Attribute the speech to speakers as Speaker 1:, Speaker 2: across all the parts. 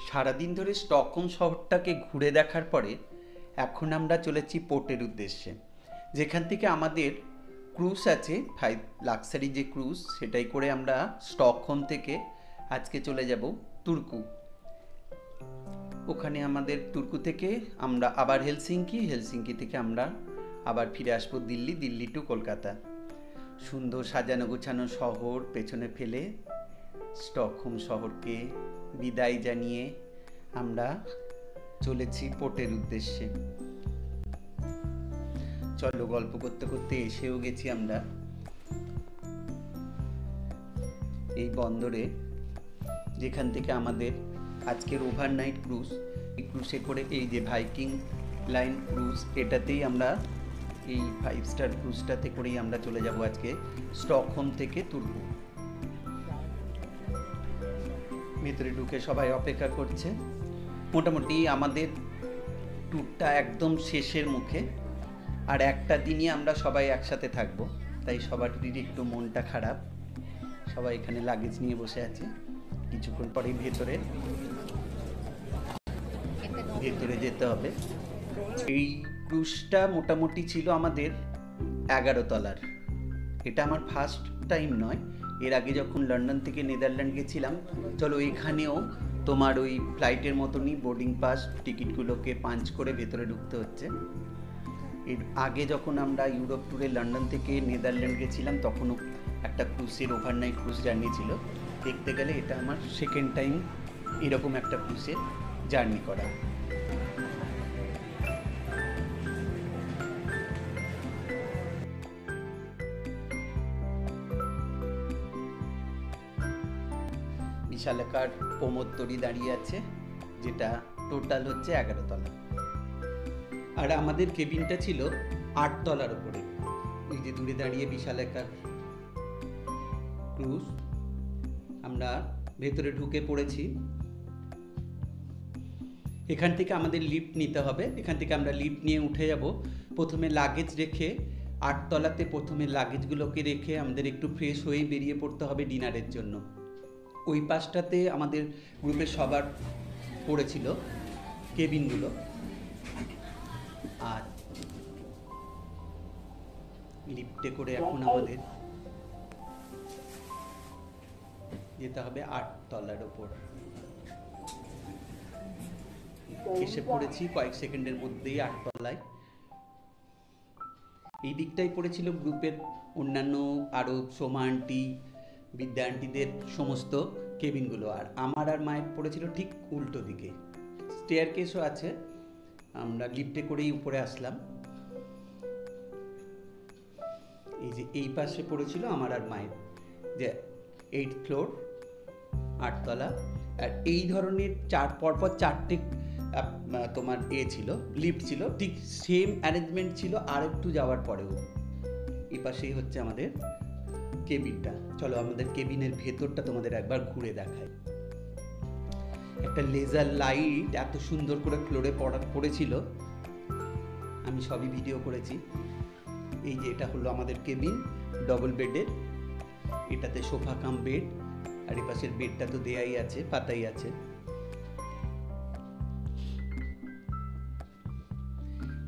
Speaker 1: সারাদিন ধরে স্টকহোম শহরটাকে ঘুরে দেখার পরে এখন আমরা চলেছি পোর্টের উদ্দেশ্যে, যেখান থেকে আমাদের ক্রুজ আছে, 5 লাক্সারি যে ক্রুজ সেটাই করে আমরা স্টকহোম থেকে আজকে চলে যাব তুর্কু। ওখানে আমাদের তুর্কু থেকে আমরা আবার হেলসিঙ্কি, হেলসিঙ্কি থেকে আমরা আবার ফিরে আসবো দিল্লি, দিল্লি টু কলকাতা। সুন্দর সাজানো গোছানো শহর পেছনে ফেলে স্টকহোম শহরকে বিদায় জানিয়ে আমরা চলেছি পোর্টের উদ্দেশ্যে। চলো, গল্প করতে করতে এসেও গেছি আমরা এই বন্দরে, যেখান থেকে আমাদের আজকের ওভারনাইট ক্রুজ, এই ক্রুজে করে এই যে ভাইকিং লাইন ক্রুজ, এটাতেই আমরা এই 5 স্টার ক্রুজটাতে করেই আমরা চলে যাব আজকে স্টকহোম থেকে তুর্কু। ভেতরে ঢুকে সবাই অপেক্ষা করছে। মোটামুটি আমাদের ট্যুরটা একদম শেষের মুখে, আর একটা দিনই আমরা সবাই একসাথে থাকবো, তাই সবারই একটু মনটা খারাপ। সবাই এখানে লাগেজ নিয়ে বসে আছে। কিছুক্ষণ পরেই ভেতরে যেতে হবে। এই ক্রুজটা মোটামুটি ছিল আমাদের 11 তলার। এটা আমার ফার্স্ট টাইম নয়, এর আগে যখন লন্ডন থেকে নেদারল্যান্ড গেছিলাম, চলো এখানেও তোমার ওই ফ্লাইটের মতনই বোর্ডিং পাস টিকিটগুলোকে পাঞ্চ করে ভেতরে ঢুকতে হচ্ছে। এর আগে যখন আমরা ইউরোপ ট্যুরে লন্ডন থেকে নেদারল্যান্ড গেছিলাম, তখনও একটা ক্রুজের ওভারনাইট ক্রুজ জার্নি ছিল। দেখতে গেলে এটা আমার সেকেন্ড টাইম এরকম একটা ক্রুজের জার্নি করা। বিশালাকার প্রমোদতরি দাঁড়িয়ে আছে, যেটা টোটাল হচ্ছে 11 তলা। আর আমাদের কেবিনটা ছিল 8 তলার উপরে। ওই যে দূরে দাঁড়িয়ে বিশালাকার ক্রুজ, আমরা ভেতরে ঢুকে পড়েছি। এখান থেকে আমাদের লিফট নিতে হবে, এখান থেকে আমরা লিফট নিয়ে উঠে যাব। প্রথমে লাগেজ রেখে 8 তলাতে প্রথমে লাগেজগুলোকে রেখে আমাদের একটু ফ্রেশ হয়ে বেরিয়ে পড়তে হবে ডিনারের জন্য। ওই পাশটাতে আমাদের গ্রুপের সবার পড়েছিল কেবিনগুলো। আর লিফটে করে এখন আমাদের যেতে হবে 8 তলার ওপর। এসে পড়েছি কয়েক সেকেন্ডের মধ্যেই 8 তলায়। এই দিকটাই পড়েছিল গ্রুপের অন্যান্য আরও সোমা আন্টি, বিদ্যা আন্টিদের সমস্ত কেবিনগুলো, আর আমার আর মায়ের পড়েছিল ঠিক উল্টো দিকে। স্টেয়ার কেসও আছে, আমরা লিফটে করেই উপরে আসলাম। এই যে এই পাশে পড়েছিল আমার আর মায়ের, যে 8th ফ্লোর 8 তলা। আর এই ধরনের পরপর 4টে তোমার ছিল লিফট ছিল, ঠিক সেম অ্যারেঞ্জমেন্ট ছিল আর একটু যাওয়ার পরেও। এই পাশেই হচ্ছে আমাদের কেবিনটা। চলো আমাদের কেবিনের ভেতরটা তোমাদের একবার ঘুরে দেখাই। একটা লেজার লাইট এত সুন্দর করে ফ্লোরে পড়েছিল, আমি সবই ভিডিও করেছি। এই যে এটা হলো আমাদের কেবিন, ডবল বেডের। এটাতে সোফা কাম বেড, আর এই পাশের বেডটা তো দেয়াই আছে, পাতাই আছে।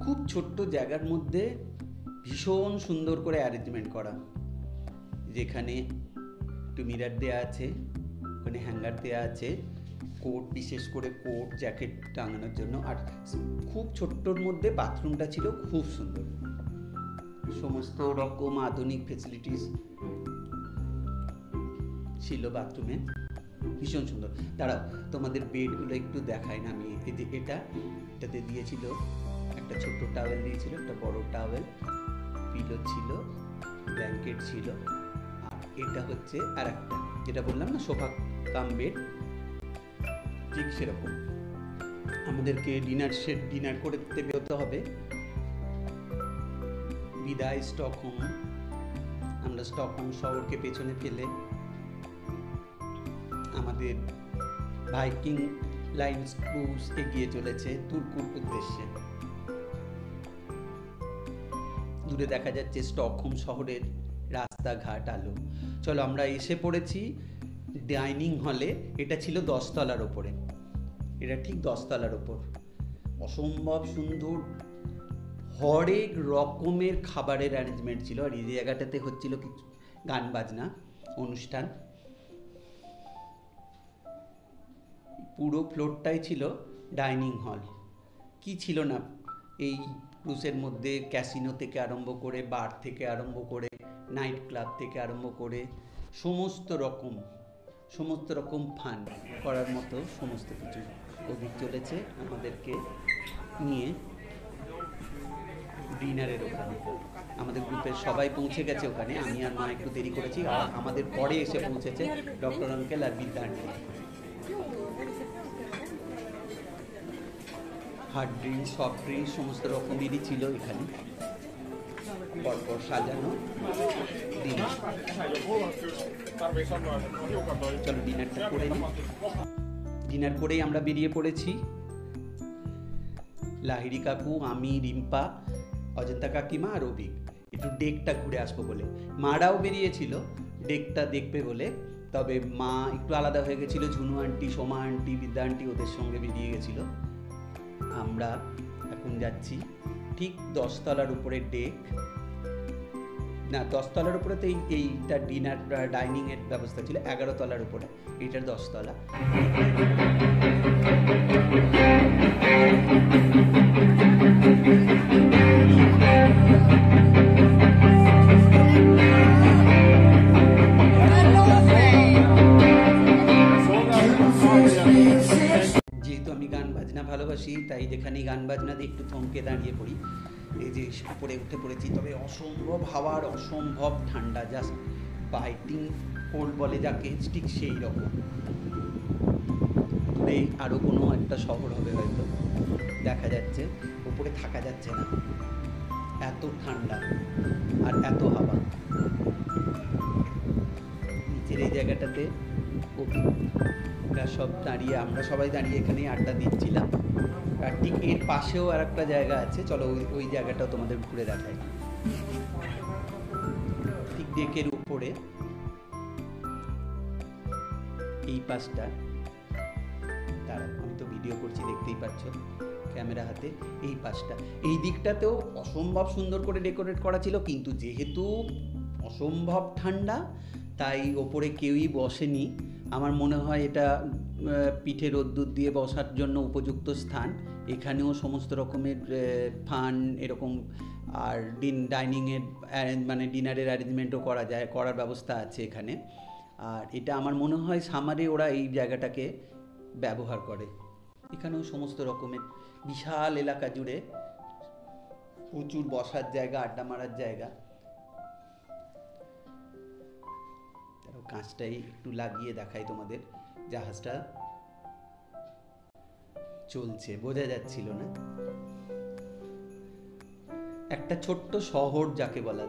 Speaker 1: খুব ছোট্ট জায়গার মধ্যে ভীষণ সুন্দর করে অ্যারেঞ্জমেন্ট করা, যেখানে একটু মিরার দেওয়া আছে, ওখানে হ্যাঙ্গার দেওয়া আছে, কোট, বিশেষ করে কোট জ্যাকেট টাঙানোর জন্য। আর খুব ছোট্টর মধ্যে বাথরুমটা ছিল খুব সুন্দর, সমস্ত রকম আধুনিক ফেসিলিটিস ছিল বাথরুমে, ভীষণ সুন্দর। দাঁড়াও তোমাদের বেডগুলো একটু দেখাই না আমি। এই যে এটাতে দিয়েছিল একটা ছোট্ট টাওয়েল দিয়েছিল, একটা বড় টাওয়েল, পিলো ছিল, ব্ল্যাঙ্কেট ছিল। আর এটা হচ্ছে আর একটা, যেটা বললাম না সোফা কাম বেড, ঠিক সেরকম। আমাদেরকে ডিনার করতে বেরোতে হবে। বিদায় স্টকহোম। আমরা স্টকহোম শহরকে পেছনে ফেলে আমাদের ভাইকিং লাইন ক্রুজ এগিয়ে চলেছে তুর্কুর উদ্দেশ্যে। দূরে দেখা যাচ্ছে স্টকহোম শহরের রাস্তাঘাট, আলো। চলো আমরা এসে পড়েছি ডাইনিং হলে, এটা ছিল 10 তলার ওপরে, এটা ঠিক 10 তলার ওপর। অসম্ভব সুন্দর, হরেক রকমের খাবারের অ্যারেঞ্জমেন্ট ছিল। আর এই জায়গাটাতে হচ্ছিল কিছু গান বাজনা অনুষ্ঠান। পুরো ফ্লোরটাই ছিল ডাইনিং হল। কি ছিল না এই ক্রুজের মধ্যে? ক্যাসিনো থেকে আরম্ভ করে, বার থেকে আরম্ভ করে, নাইট ক্লাব থেকে আরম্ভ করে সমস্ত রকম ফান করার মতো সমস্ত কিছু অভিজ্ঞ চলেছে আমাদেরকে নিয়ে ডিনারের ওখানে। আমাদের গ্রুপের সবাই পৌঁছে গেছে ওখানে, আমি আর মা একটু দেরি করেছি। আর আমাদের পরে এসে পৌঁছেছে ডক্টর আঙ্কেল আর বিদ্যা aunty. Hard drinks, soft drinks সমস্ত রকমেরই ছিল এখানে, পরপর সাজানো ডিনার। চলো ডিনারটা করে নিই। ডিনার করেই আমরা বেরিয়ে পড়েছি, লাহিড়ী কাকু, আমি, রিম্পা, অজন্তা কাকিমা আর অভিক, একটু ডেকটা ঘুরে আসবো বলে। মারাও বেরিয়েছিল ডেকটা দেখবে বলে, তবে মা একটু আলাদা হয়ে গেছিলো। ঝুনু আন্টি, সোমা আন্টি, বিদ্যা আন্টি ওদের সঙ্গে বেরিয়ে গেছিলো। আমরা এখন যাচ্ছি ঠিক 10 তলার উপরে ডেক, না 10 তলার উপরে তো এইটা ডিনার ডাইনিং এর ব্যবস্থা ছিল, 11 তলার উপরে, এইটার 10 তলা। যেহেতু আমি গান বাজনা ভালোবাসি, তাই যেখানেই গান বাজনা দিয়ে একটু থমকে দাঁড়িয়ে পড়ি। এই যে উপরে উঠে পড়েছি, তবে অসম্ভব হাওয়ার, অসম্ভব ঠান্ডা, জাস্ট বাইটিং কোল্ড বলে যাকে, ঠিক সেই রকম। দূরে আরও কোনো একটা শহর হবে হয়তো, দেখা যাচ্ছে, উপরে থাকা যাচ্ছে না, এত ঠান্ডা আর এত হাওয়া। নিচের এই জায়গাটাতে সব দাঁড়িয়ে, আমরা সবাই দাঁড়িয়ে এখানেই আড্ডা দিচ্ছিলাম। আর ঠিক এর পাশেও আর একটা জায়গা আছে, চলো ওই জায়গাটাও তোমাদের ঘুরে দেখাই। ঠিক ডেকের উপরে এই পাশটা, দাঁড়াও আমি তো ভিডিও করছি দেখতেই পাচ্ছ ক্যামেরা হাতে, এই পাশটা, এই দিকটাতেও অসম্ভব সুন্দর করে ডেকোরেট করা ছিল, কিন্তু যেহেতু অসম্ভব ঠান্ডা তাই ওপরে কেউই বসেনি। আমার মনে হয় এটা পিঠে রোদ্দুর দিয়ে বসার জন্য উপযুক্ত স্থান। এখানেও সমস্ত রকমের ফান এরকম, আর ডাইনিংয়ের মানে ডিনারের অ্যারেঞ্জমেন্টও করা যায়, করার ব্যবস্থা আছে এখানে। আর এটা আমার মনে হয় সামারে ওরা এই জায়গাটাকে ব্যবহার করে। এখানেও সমস্ত রকমের বিশাল এলাকা জুড়ে প্রচুর বসার জায়গা, আড্ডা মারার জায়গা। কাঁচটাই একটু লাগিয়ে দেখাই তোমাদের, জাহাজটা চলছে, বোঝা যাচ্ছিল না। একটা ছোট্ট শহর যাকে বলা।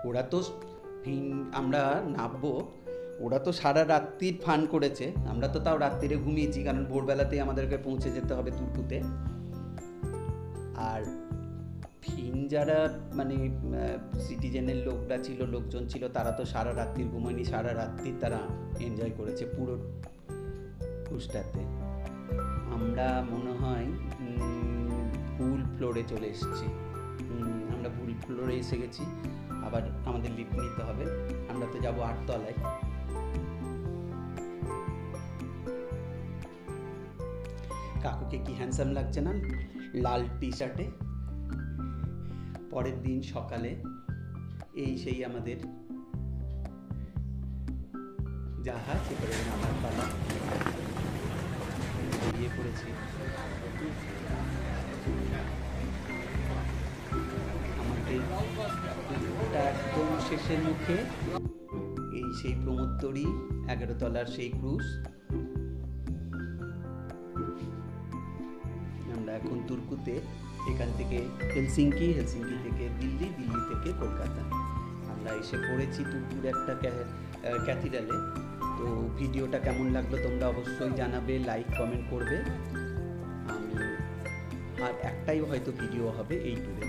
Speaker 1: ওরা তো আমরা নামবো, ওরা তো সারা রাত্রির ফান করেছে, আমরা তো তাও রাত্রিরে ঘুমিয়েছি, কারণ ভোরবেলাতেই আমাদেরকে পৌঁছে যেতে হবে তুর্কুতে। আর যারা মানে সিটিজেনের লোকজন ছিল, তারা তো সারা রাত্রির ঘুমায়নি, সারা রাত্রি তারা এনজয় করেছে পুরো ক্রুজটাতে। আমরা মনে হয় ভুল ফ্লোরে চলে এসেছি, আমরা ভুল ফ্লোরে এসে গেছি, আবার আমাদের লিফট নিতে হবে। আমরা তো যাবো 8 তলায়। কাকুকে কি হ্যান্ডসাম লাগছে না লাল টি শার্টে। পরের দিন সকালে এই সেই আমাদের জাহাজ, এবারে নামার পালা, বেরিয়ে পড়েছি। আমাদের একদম শেষের মুখে এই সেই প্রমোদতরী, 11 তলার সেই ক্রুজ। আমরা এখন তুর্কুতে, এখান থেকে হেলসিঙ্কি থেকে দিল্লি, দিল্লি থেকে কলকাতা। আমরা এসে পড়েছি তুর্কুর একটা ক্যাথিড্রালে। তো ভিডিওটা কেমন লাগলো তোমরা অবশ্যই জানাবে, লাইক কমেন্ট করবে। আর একটাই হয়তো ভিডিও হবে এই ট্যুরে।